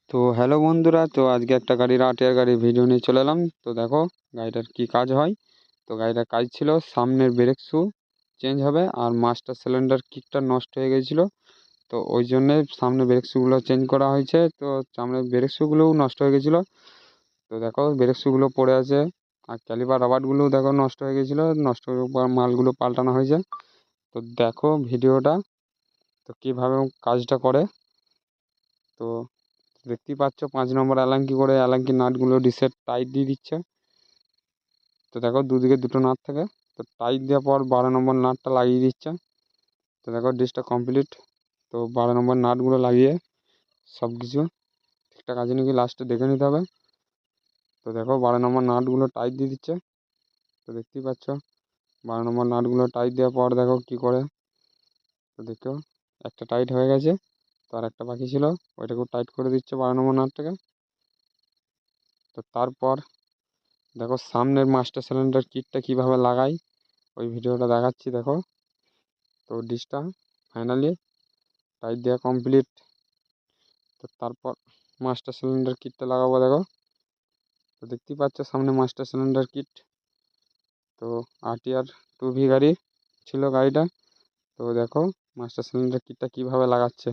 তো হ্যালো বন্ধুরা, তো আজকে একটা গাড়ির আটিয়ার গাড়ির ভিডিও নিয়ে চলে এলাম। তো দেখো গাড়িটার কি কাজ হয়। তো গাড়িটার কাজ ছিল সামনের ব্রেক শু চেঞ্জ হবে, আর মাস্টার সিলিন্ডার কিকটা নষ্ট হয়ে গেছিলো। তো ওই জন্যে সামনে ব্রেক শুগুলো চেঞ্জ করা হয়েছে। তো সামনে ব্রেক শুগুলোও নষ্ট হয়ে গেছিলো। তো দেখো ব্রেক শুগুলো পড়ে আছে, আর ক্যালিপার রাবারগুলোও দেখো নষ্ট হয়ে গেছিলো। নষ্ট হয়ে মালগুলো পাল্টানো হয়েছে। তো দেখো ভিডিওটা, তো কীভাবে কাজটা করে। তো দেখতেই পাচ্ছ 5 নম্বর অ্যালাঙ্কি করে অ্যালাঙ্কি নাটগুলো ডিসেট টাইট দিয়ে দিচ্ছে। তো দেখো দুদিকে দুটো নাট থাকে, তো টাইট দেওয়ার পর 12 নম্বর নাটটা লাগিয়ে দিচ্ছে। তো দেখো ডিসটা কমপ্লিট। তো 12 নম্বর নাটগুলো লাগিয়ে সব কিছু ঠিকঠাক আছে নাকি লাস্টে দেখে নিতে হবে। তো দেখো 12 নম্বর নাটগুলো টাইট দিয়ে দিচ্ছে। তো দেখতেই পাচ্ছ 12 নম্বর নাটগুলো টাইট দেওয়ার পর দেখো কি করে। তো দেখো একটা টাইট হয়ে গেছে, তো আর একটা বাকি ছিল, ওইটাকেও টাইট করে দিচ্ছে 12 নম্বর নাটটাকে। তো তারপর দেখো সামনের মাস্টার সিলিন্ডার কিটটা কিভাবে লাগাই, ওই ভিডিওটা দেখাচ্ছি দেখো। তো ডিসটা ফাইনালি টাইট দেওয়া কমপ্লিট। তো তারপর মাস্টার সিলিন্ডার কিটটা লাগাবো দেখো। তো দেখতেই পাচ্ছ সামনে মাস্টার সিলিন্ডার কিট। তো আরটিআর 2V গাড়ি ছিল গাড়িটা। তো দেখো মাস্টার সিলিন্ডার কিটটা কিভাবে লাগাচ্ছে।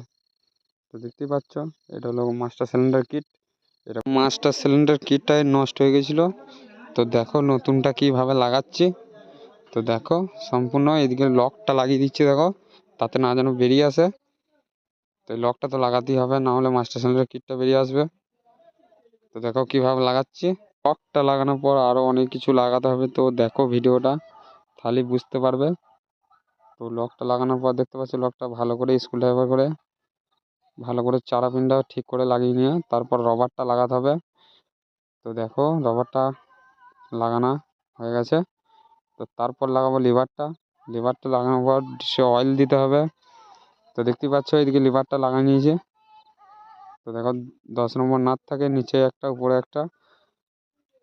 তো দেখতেই পাচ্ছ এটা হলো মাস্টার সিলিন্ডার কিট। এটা মাস্টার সিলিন্ডার কিটটাই নষ্ট হয়ে গেছিলো। তো দেখো নতুনটা কিভাবে লাগাচ্ছি। তো দেখো সম্পূর্ণ এদিকে লকটা লাগিয়ে দিচ্ছি দেখো, তাতে না যেন বেরিয়ে আসে। তো এই লকটা তো লাগাতেই হবে, না হলে মাস্টার সিলিন্ডার কিটটা বেরিয়ে আসবে। তো দেখো কিভাবে লাগাচ্ছি। লকটা লাগানোর পর আরও অনেক কিছু লাগাতে হবে, তো দেখো ভিডিওটা তাহলে বুঝতে পারবে। তো লকটা লাগানোর পর দেখতে পাচ্ছি লকটা ভালো করে স্ক্রু ড্রাইভার করে ভালো করে চারা পিনটা ঠিক করে লাগিয়ে নিয়ে তারপর রবারটা লাগাতে হবে। তো দেখো রবারটা লাগানো হয়ে গেছে। তো তারপর লাগাবো লিভারটা। লিভারটা লাগানোর পর সে অয়েল দিতে হবে। তো দেখতে পাচ্ছ এদিকে লিভারটা লাগাই নিয়েছে। তো দেখো 10 নম্বর নাট থাকে, নিচে একটা উপরে একটা।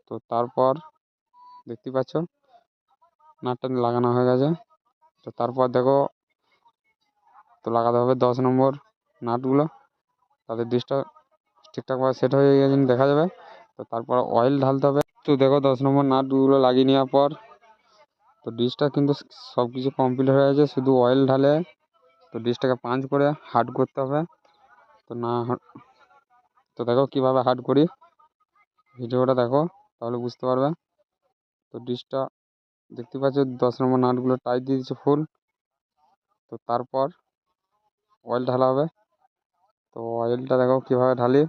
তো তারপর দেখতে পাচ্ছ নাটটা লাগানো হয়ে গেছে। তো তারপর দেখো তো লাগাতে হবে 10 নম্বর নাটগুলো, তাদের ডিসটা ঠিকঠাকভাবে সেট হয়ে গেছে দেখা যাবে। তো তারপর অয়েল ঢালতে হবে। তো দেখো 10 নম্বর নাটগুলো লাগিয়ে নেওয়ার পর তো ডিসটা কিন্তু সব কিছু কমপ্লিট হয়ে গেছে, শুধু অয়েল ঢালে তো ডিসটাকে পাঞ্চ করে হার্ড করতে হবে। তো না তো দেখো কীভাবে হার্ড করি, ভিডিওটা দেখো তাহলে বুঝতে পারবে। তো ডিসটা দেখতে পাচ্ছ 10 নম্বর নাটগুলো টাইট দিয়ে দিচ্ছে ফুল। তো তারপর অয়েল ঢালা হবে। তো অয়েলটা দেখো কীভাবে ঢালি।